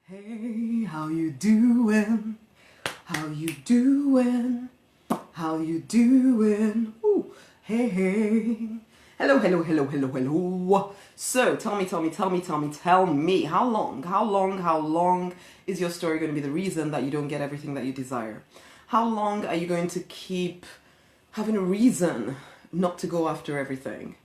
Hey, how you doing? How you doing? How you doing? Ooh, hey, hey. Hello, hello, hello, hello, hello. So, tell me, how long is your story going to be the reason that you don't get everything that you desire? How long are you going to keep having a reason not to go after everything?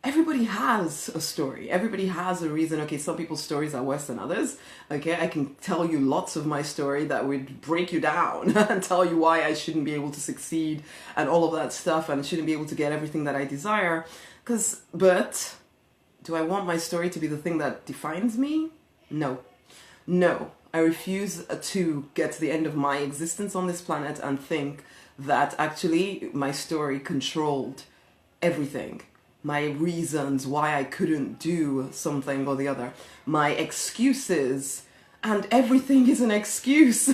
Everybody has a story. Everybody has a reason. Okay, some people's stories are worse than others. Okay, I can tell you lots of my story that would break you down and tell you why I shouldn't be able to succeed and all of that stuff and shouldn't be able to get everything that I desire. But do I want my story to be the thing that defines me? No. No. I refuse to get to the end of my existence on this planet and think that actually my story controlled everything. My reasons why I couldn't do something or the other, my excuses, and everything is an excuse.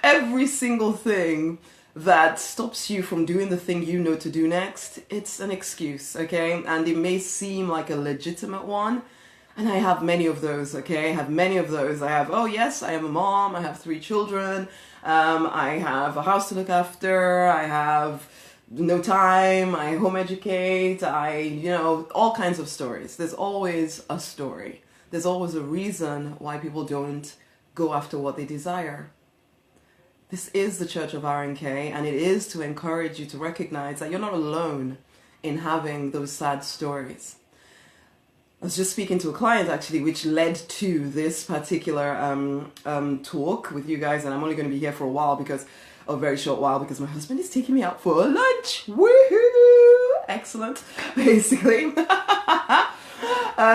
Every single thing that stops you from doing the thing you know to do next, it's an excuse, okay? And it may seem like a legitimate one, and I have many of those, okay? I have many of those. I have, oh yes, I am a mom, I have 3 children, I have a house to look after, I have no time, I home educate, all kinds of stories. There's always a story. There's always a reason why people don't go after what they desire. This is the Church of RNK, and it is to encourage you to recognize that you're not alone in having those sad stories. I was just speaking to a client actually, which led to this particular talk with you guys, and I'm only going to be here for a very short while because my husband is taking me out for lunch. Woohoo! Excellent, basically.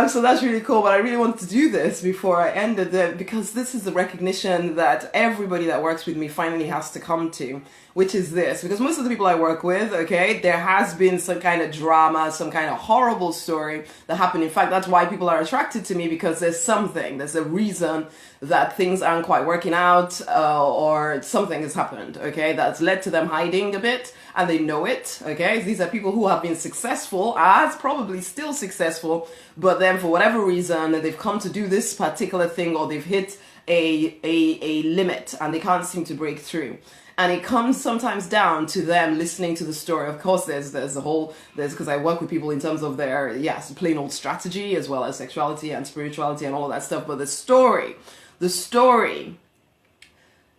So that's really cool, but I really wanted to do this before I ended it because this is the recognition that everybody that works with me finally has to come to, which is this. Because most of the people I work with, okay, there has been some kind of drama, some kind of horrible story that happened. In fact, that's why people are attracted to me, because there's a reason that things aren't quite working out, or something has happened, okay, that's led to them hiding a bit, and they know it, okay? These are people who have been successful, as probably still successful, but then for whatever reason, they've come to do this particular thing, or they've hit a limit, and they can't seem to break through. And it comes sometimes down to them listening to the story. Of course, there's because I work with people in terms of their, plain old strategy, as well as sexuality and spirituality and all of that stuff. But the story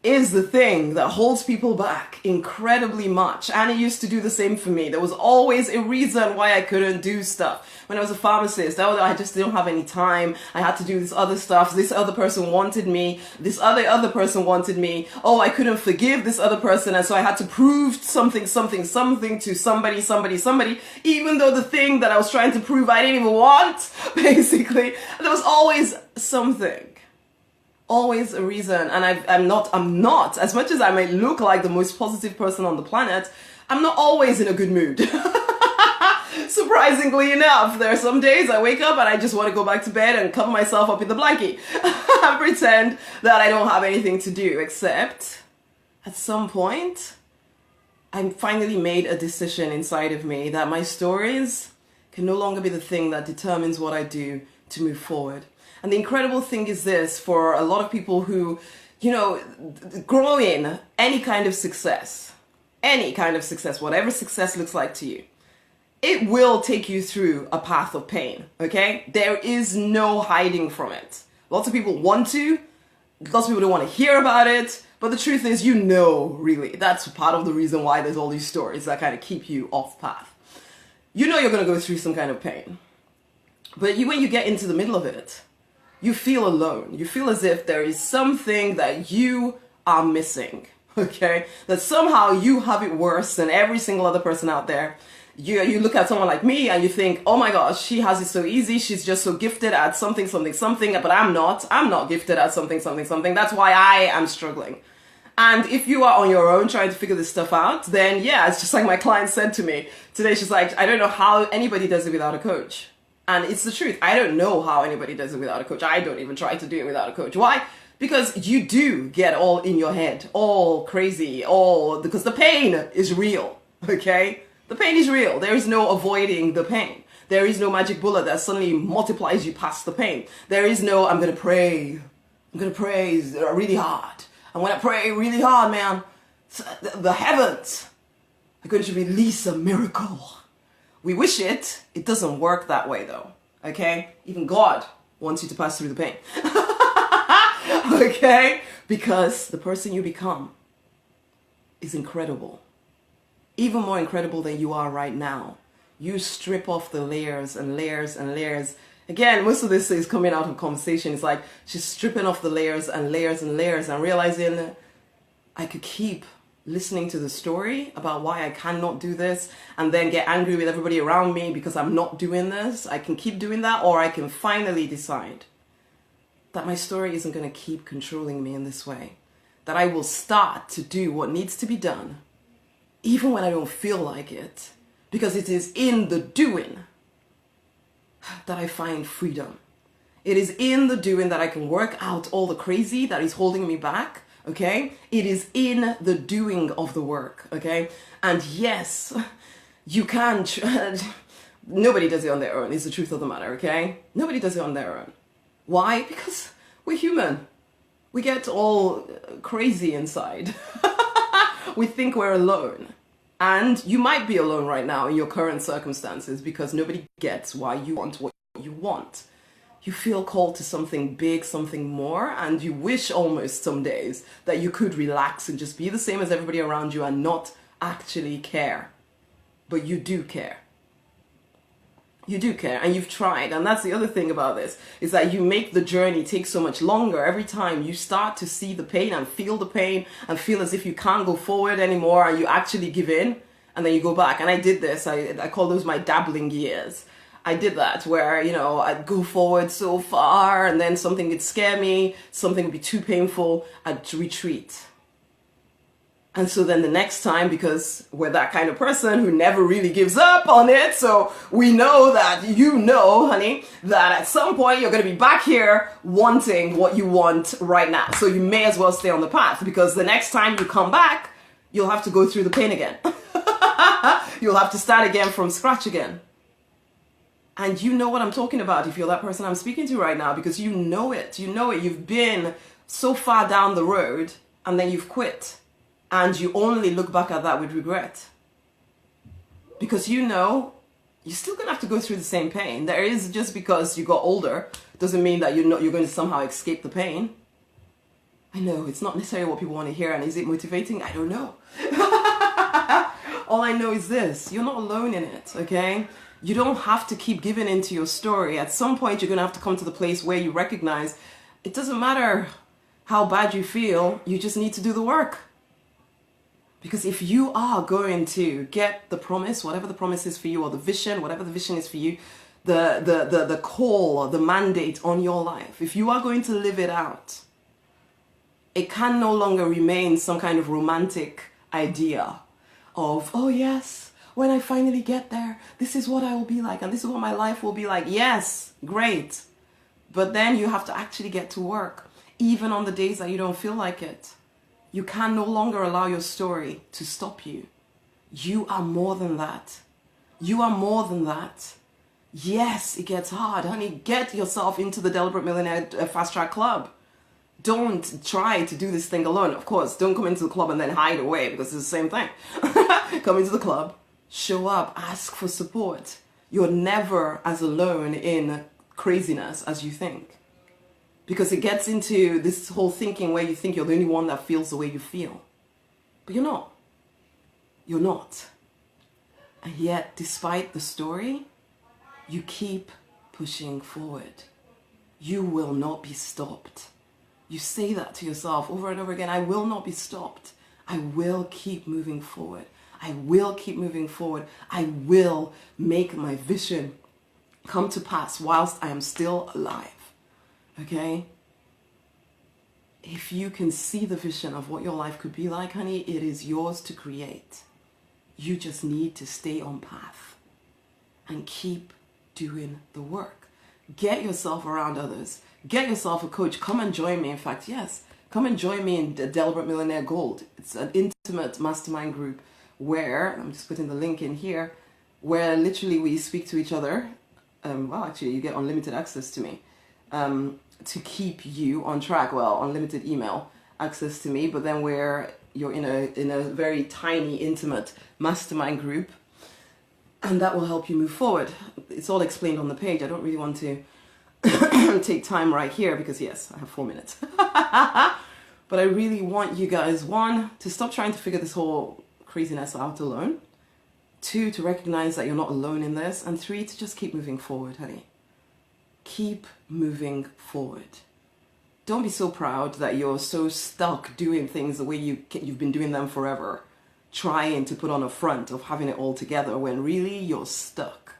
is the thing that holds people back incredibly much. And it used to do the same for me. There was always a reason why I couldn't do stuff. When I was a pharmacist, I just didn't have any time. I had to do this other stuff. This other person wanted me. This other person wanted me. Oh, I couldn't forgive this other person. And so I had to prove something to somebody, even though the thing that I was trying to prove I didn't even want, basically. And there was always something. Always a reason. And I'm not, as much as I may look like the most positive person on the planet, I'm not always in a good mood. Surprisingly enough, there are some days I wake up and I just want to go back to bed and cover myself up in the blankie and pretend that I don't have anything to do, except at some point I finally made a decision inside of me that my stories can no longer be the thing that determines what I do to move forward. And the incredible thing is this, for a lot of people who, grow in any kind of success, whatever success looks like to you, it will take you through a path of pain, okay? There is no hiding from it. Lots of people want to, lots of people don't want to hear about it, but the truth is, really, that's part of the reason why there's all these stories that kind of keep you off path. You're going to go through some kind of pain, but when you get into the middle of it, you feel alone. You feel as if there is something that you are missing, okay? That somehow you have it worse than every single other person out there. You look at someone like me and you think, oh my gosh, she has it so easy. She's just so gifted at something, but I'm not gifted at something. That's why I am struggling. And if you are on your own trying to figure this stuff out, then it's just like my client said to me today. She's like, I don't know how anybody does it without a coach. And it's the truth. I don't know how anybody does it without a coach. I don't even try to do it without a coach. Why? Because you do get all in your head, all crazy, because the pain is real, okay? The pain is real. There is no avoiding the pain. There is no magic bullet that suddenly multiplies you past the pain. There is no, I'm going to pray I'm going to pray really hard. And when I pray really hard, man, the heavens are going to release a miracle. We wish it. It doesn't work that way though. Okay? Even God wants you to pass through the pain. Okay? Because the person you become is incredible. Even more incredible than you are right now. You strip off the layers and layers and layers. Again, most of this is coming out of conversation. It's like she's stripping off the layers and layers and layers and realizing I could keep listening to the story about why I cannot do this and then get angry with everybody around me because I'm not doing this. I can keep doing that, or I can finally decide that my story isn't going to keep controlling me in this way. That I will start to do what needs to be done, even when I don't feel like it, because it is in the doing that I find freedom. It is in the doing that I can work out all the crazy that is holding me back, okay? It is in the doing of the work, okay? And yes, you can, nobody does it on their own, is the truth of the matter, okay? Nobody does it on their own. Why? Because we're human. We get all crazy inside. We think we're alone. And you might be alone right now in your current circumstances because nobody gets why you want what you want. You feel called to something big, something more, and you wish almost some days that you could relax and just be the same as everybody around you and not actually care. But you do care. You do care, and you've tried. And that's the other thing about this, is that you make the journey take so much longer every time you start to see the pain and feel the pain and feel as if you can't go forward anymore, and you actually give in, and then you go back. And I did this, I call those my dabbling years. I did that where, you know, I'd go forward so far and then something would scare me, something would be too painful, I'd retreat. And so then the next time, because we're that kind of person who never really gives up on it, so we know that, you know, honey, that at some point you're going to be back here wanting what you want right now. So you may as well stay on the path, because the next time you come back, you'll have to go through the pain again. You'll have to start again from scratch again. And you know what I'm talking about if you're that person I'm speaking to right now, because you know it. You know it. You've been so far down the road and then you've quit. And you only look back at that with regret. Because you know, you're still going to have to go through the same pain. There is, just because you got older, doesn't mean that you're going to somehow escape the pain. I know, it's not necessarily what people want to hear. And is it motivating? I don't know. All I know is this. You're not alone in it, okay? You don't have to keep giving into your story. At some point, you're going to have to come to the place where you recognize it doesn't matter how bad you feel. You just need to do the work. Because if you are going to get the promise, whatever the promise is for you, or the vision, whatever the vision is for you, the call, or the mandate on your life, if you are going to live it out, it can no longer remain some kind of romantic idea of, oh yes, when I finally get there, this is what I will be like, and this is what my life will be like. Yes, great. But then you have to actually get to work, even on the days that you don't feel like it. You can no longer allow your story to stop you. You are more than that. You are more than that. Yes, it gets hard. Honey, get yourself into the Deliberate Millionaire Fast Track Club. Don't try to do this thing alone. Of course, don't come into the club and then hide away, because it's the same thing. Come into the club, show up, ask for support. You're never as alone in craziness as you think. Because it gets into this whole thinking where you think you're the only one that feels the way you feel. But you're not. You're not. And yet, despite the story, you keep pushing forward. You will not be stopped. You say that to yourself over and over again. I will not be stopped. I will keep moving forward. I will keep moving forward. I will make my vision come to pass whilst I am still alive. Okay? If you can see the vision of what your life could be like, honey, it is yours to create. You just need to stay on path and keep doing the work. Get yourself around others. Get yourself a coach. Come and join me. In fact, yes, come and join me in the Deliberate Millionaire Gold. It's an intimate mastermind group where, I'm just putting the link in here, where literally we speak to each other. Well, actually, you get unlimited access to me. to keep you on track. Well, unlimited email access to me, but then you're in a very tiny, intimate mastermind group, and that will help you move forward. It's all explained on the page. I don't really want to take time right here because yes, I have 4 minutes. But I really want you guys, 1, to stop trying to figure this whole craziness out alone. 2, to recognize that you're not alone in this. And 3, to just keep moving forward, honey. Keep moving forward. Don't be so proud that you're so stuck doing things the way you've been doing them forever, trying to put on a front of having it all together when really you're stuck.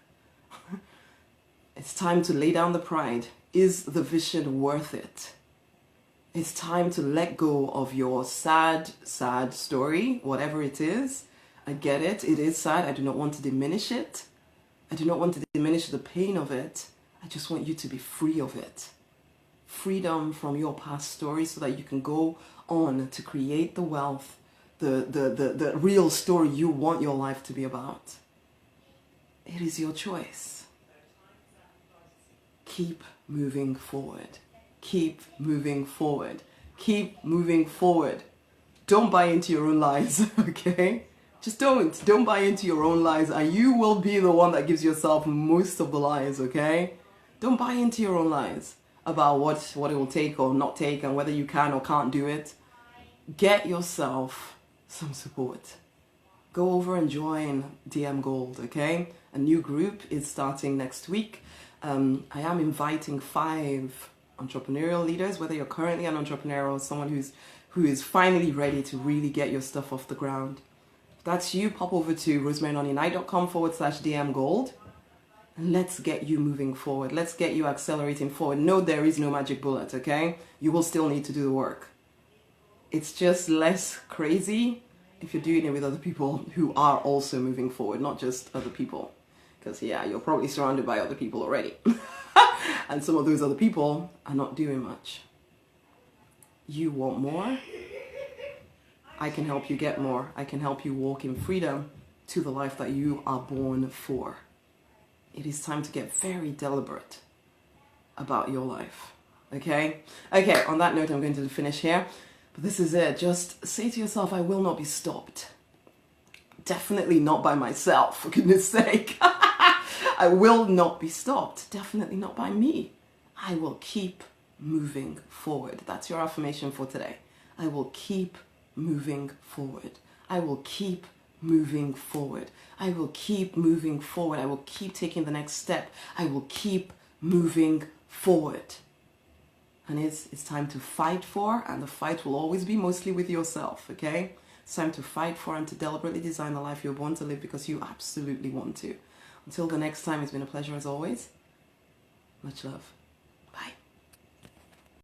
It's time to lay down the pride. Is the vision worth it? It's time to let go of your sad story, whatever it is. I get it. It is sad. I do not want to diminish it. I do not want to diminish the pain of it. I just want you to be free of it. Freedom from your past story so that you can go on to create the wealth, the real story you want your life to be about. It is your choice. Keep moving forward. Keep moving forward. Keep moving forward. Don't buy into your own lies, okay? Just don't buy into your own lies, and you will be the one that gives yourself most of the lies, okay? Don't buy into your own lies about what it will take or not take and whether you can or can't do it. Get yourself some support. Go over and join DM Gold, okay? A new group is starting next week. I am inviting 5 entrepreneurial leaders, whether you're currently an entrepreneur or someone who is finally ready to really get your stuff off the ground. If that's you, pop over to rosemarynonny.com/DM Gold. And let's get you moving forward. Let's get you accelerating forward. No, there is no magic bullet, okay? You will still need to do the work. It's just less crazy if you're doing it with other people who are also moving forward, not just other people. Because, yeah, you're probably surrounded by other people already. And some of those other people are not doing much. You want more? I can help you get more. I can help you walk in freedom to the life that you are born for. It is time to get very deliberate about your life. Okay? Okay, on that note, I'm going to finish here. But this is it. Just say to yourself, I will not be stopped. Definitely not by myself, for goodness sake. I will not be stopped. Definitely not by me. I will keep moving forward. That's your affirmation for today. I will keep moving forward. I will keep moving forward. I will keep moving forward. I will keep taking the next step. I will keep moving forward. And it's time to fight for, and the fight will always be mostly with yourself, okay? It's time to fight for and to deliberately design the life you're born to live because you absolutely want to. Until the next time, it's been a pleasure as always. Much love.